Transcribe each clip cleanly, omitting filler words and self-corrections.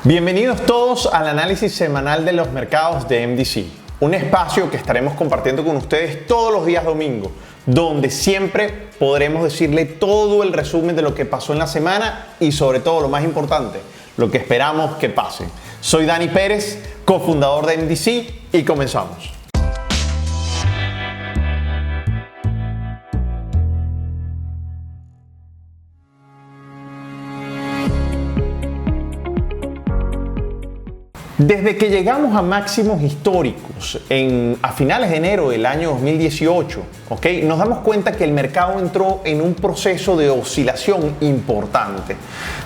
Bienvenidos todos al análisis semanal de los mercados de MDC, un espacio que estaremos compartiendo con ustedes todos los días domingo, donde siempre podremos decirle todo el resumen de lo que pasó en la semana y sobre todo lo más importante, lo que esperamos que pase. Soy Dani Pérez, cofundador de MDC y comenzamos. Desde que llegamos a máximos históricos a finales de enero del año 2018, nos damos cuenta que el mercado entró en un proceso de oscilación importante,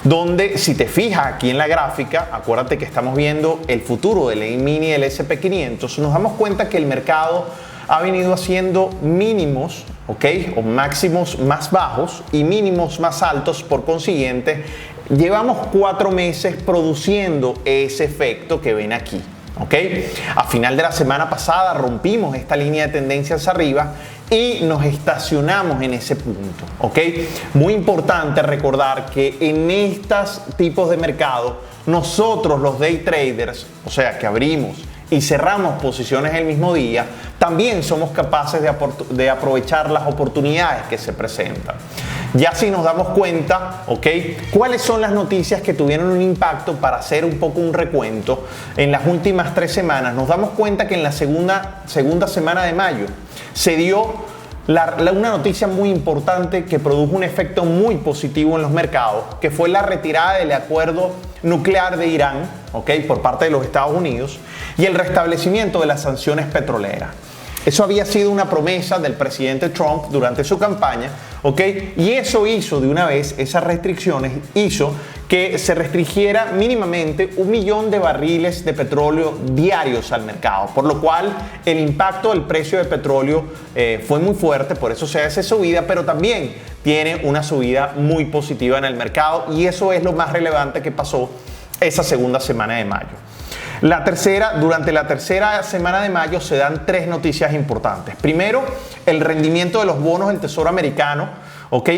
donde si te fijas aquí en la gráfica, acuérdate que estamos viendo el futuro del E-mini y el SP500, nos damos cuenta que el mercado ha venido haciendo mínimos, o máximos más bajos y mínimos más altos. Por consiguiente, llevamos 4 meses produciendo ese efecto que ven aquí. A final de la semana pasada rompimos esta línea de tendencias arriba y nos estacionamos en ese punto. Muy importante recordar que en estos tipos de mercado, nosotros los day traders, o sea que abrimos y cerramos posiciones el mismo día, también somos capaces de aprovechar las oportunidades que se presentan. Ya si nos damos cuenta, ¿cuáles son las noticias que tuvieron un impacto? Para hacer un poco un recuento, en las últimas 3 semanas nos damos cuenta que en la segunda semana de mayo se dio una noticia muy importante que produjo un efecto muy positivo en los mercados, que fue la retirada del acuerdo nuclear de Irán, por parte de los Estados Unidos, y el restablecimiento de las sanciones petroleras. Eso había sido una promesa del presidente Trump durante su campaña, y eso hizo de una vez, esas restricciones hizo que se restringiera mínimamente 1 millón de barriles de petróleo diarios al mercado, por lo cual el impacto del precio del petróleo fue muy fuerte, por eso se hace subida, pero también tiene una subida muy positiva en el mercado, y eso es lo más relevante que pasó esa segunda semana de mayo. Durante la tercera semana de mayo se dan 3 noticias importantes. Primero, el rendimiento de los bonos del Tesoro americano,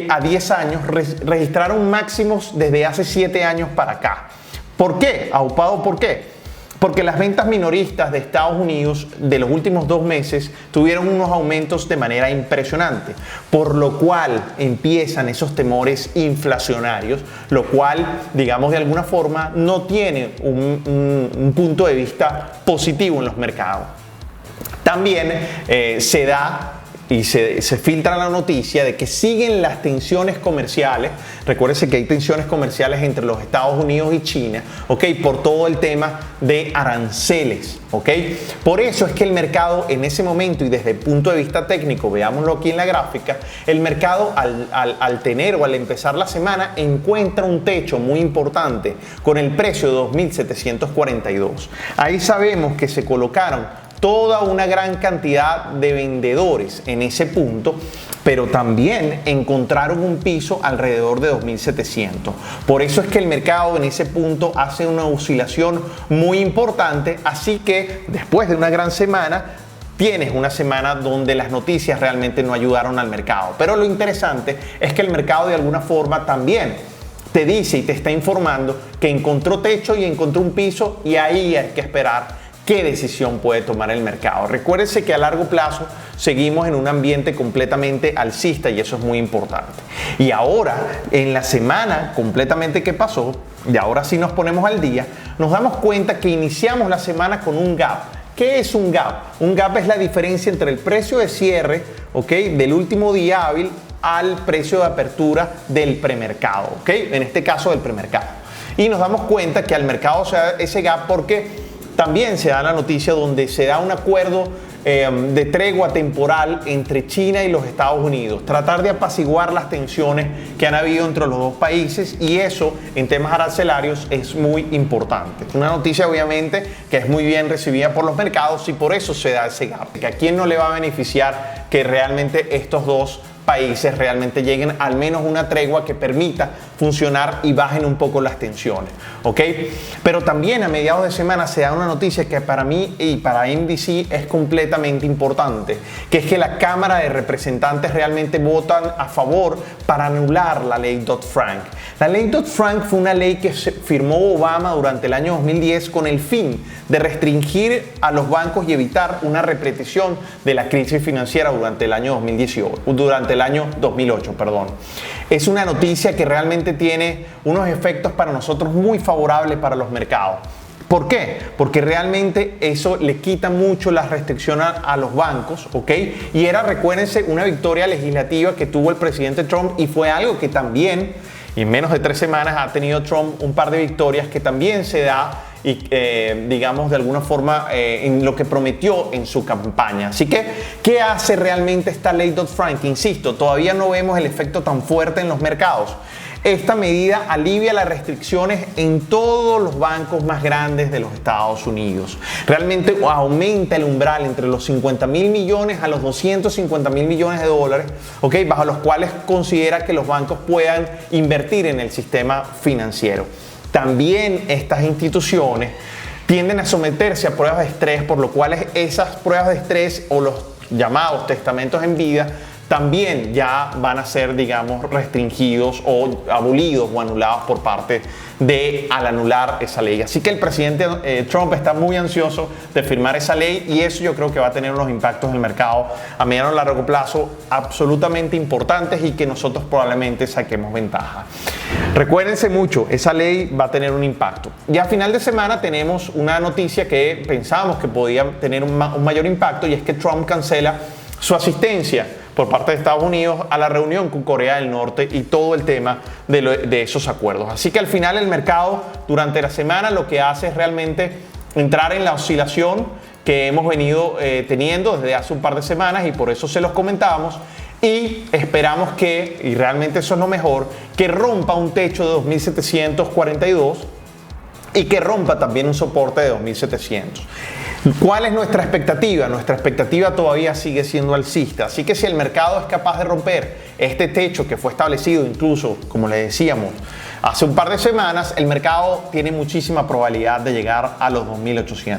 a 10 años registraron máximos desde hace 7 años para acá. ¿Por qué? Aupado, ¿por qué? Porque las ventas minoristas de Estados Unidos de los últimos 2 meses tuvieron unos aumentos de manera impresionante, por lo cual empiezan esos temores inflacionarios, lo cual, digamos de alguna forma, no tiene un punto de vista positivo en los mercados. También se da y se filtra la noticia de que siguen las tensiones comerciales. Recuérdense que hay tensiones comerciales entre los Estados Unidos y China, por todo el tema de aranceles, Por eso es que el mercado en ese momento, y desde el punto de vista técnico, veámoslo aquí en la gráfica, el mercado al tener o al empezar la semana encuentra un techo muy importante con el precio de 2.742. Ahí sabemos que se colocaron toda una gran cantidad de vendedores en ese punto, pero también encontraron un piso alrededor de 2.700. Por eso es que el mercado en ese punto hace una oscilación muy importante, así que después de una gran semana, tienes una semana donde las noticias realmente no ayudaron al mercado. Pero lo interesante es que el mercado de alguna forma también te dice y te está informando que encontró techo y encontró un piso, y ahí hay que esperar qué decisión puede tomar el mercado. Recuérdense que a largo plazo seguimos en un ambiente completamente alcista, y eso es muy importante. Y ahora, en la semana completamente que pasó, y ahora sí nos ponemos al día, nos damos cuenta que iniciamos la semana con un gap. ¿Qué es un gap? Un gap es la diferencia entre el precio de cierre, del último día hábil al precio de apertura del premercado, en este caso del premercado. Y nos damos cuenta que al mercado se da ese gap porque también se da la noticia donde se da un acuerdo de tregua temporal entre China y los Estados Unidos, tratar de apaciguar las tensiones que han habido entre los dos países, y eso en temas arancelarios es muy importante. Una noticia obviamente que es muy bien recibida por los mercados, y por eso se da ese gap. ¿A quién no le va a beneficiar que realmente estos dos países realmente lleguen al menos una tregua que permita funcionar y bajen un poco las tensiones, ¿ok? Pero también a mediados de semana se da una noticia que para mí y para NBC es completamente importante, que es que la Cámara de Representantes realmente votan a favor para anular la ley Dodd-Frank. La ley Dodd-Frank fue una ley que firmó Obama durante el año 2010 con el fin de restringir a los bancos y evitar una repetición de la crisis financiera durante el año 2008, perdón. Es una noticia que realmente tiene unos efectos para nosotros muy favorables para los mercados. ¿Por qué? Porque realmente eso le quita mucho las restricciones a los bancos, ¿ok? Y era, recuérdense, una victoria legislativa que tuvo el presidente Trump y fue algo que también, y en menos de 3 semanas ha tenido Trump un par de victorias que también se da y digamos de alguna forma en lo que prometió en su campaña. Así que, ¿qué hace realmente esta ley Dodd-Frank? Insisto, todavía no vemos el efecto tan fuerte en los mercados. Esta medida alivia las restricciones en todos los bancos más grandes de los Estados Unidos. Realmente aumenta el umbral entre los 50.000 millones a los 250.000 millones de dólares, ¿ok? Bajo los cuales considera que los bancos puedan invertir en el sistema financiero. También estas instituciones tienden a someterse a pruebas de estrés, por lo cual esas pruebas de estrés o los llamados testamentos en vida también ya van a ser, digamos, restringidos o abolidos o anulados por parte de al anular esa ley. Así que el presidente Trump está muy ansioso de firmar esa ley y eso yo creo que va a tener unos impactos en el mercado a mediano y largo plazo absolutamente importantes y que nosotros probablemente saquemos ventaja. Recuérdense mucho, esa ley va a tener un impacto. Y a final de semana tenemos una noticia que pensábamos que podía tener un mayor impacto y es que Trump cancela su asistencia por parte de Estados Unidos a la reunión con Corea del Norte y todo el tema de esos acuerdos. Así que al final el mercado durante la semana lo que hace es realmente entrar en la oscilación que hemos venido teniendo desde hace un par de semanas y por eso se los comentábamos y esperamos que, y realmente eso es lo mejor, que rompa un techo de 2.742 y que rompa también un soporte de 2.700. ¿Cuál es nuestra expectativa? Nuestra expectativa todavía sigue siendo alcista, así que si el mercado es capaz de romper este techo que fue establecido incluso, como le decíamos, hace un par de semanas, el mercado tiene muchísima probabilidad de llegar a los 2.800.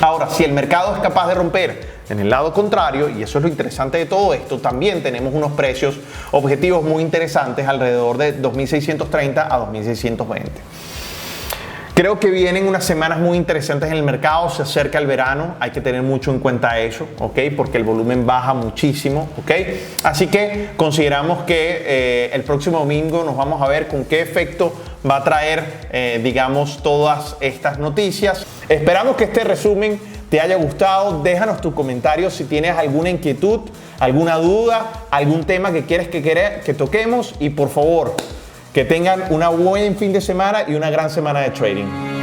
Ahora, si el mercado es capaz de romper en el lado contrario, y eso es lo interesante de todo esto, también tenemos unos precios objetivos muy interesantes alrededor de 2.630 a 2.620. Creo que vienen unas semanas muy interesantes en el mercado, se acerca el verano, hay que tener mucho en cuenta eso, ¿ok? Porque el volumen baja muchísimo, ¿ok? Así que consideramos que el próximo domingo nos vamos a ver con qué efecto va a traer, digamos, todas estas noticias. Esperamos que este resumen te haya gustado, déjanos tus comentarios si tienes alguna inquietud, alguna duda, algún tema que quieres que toquemos y por favor, que tengan un buen fin de semana y una gran semana de trading.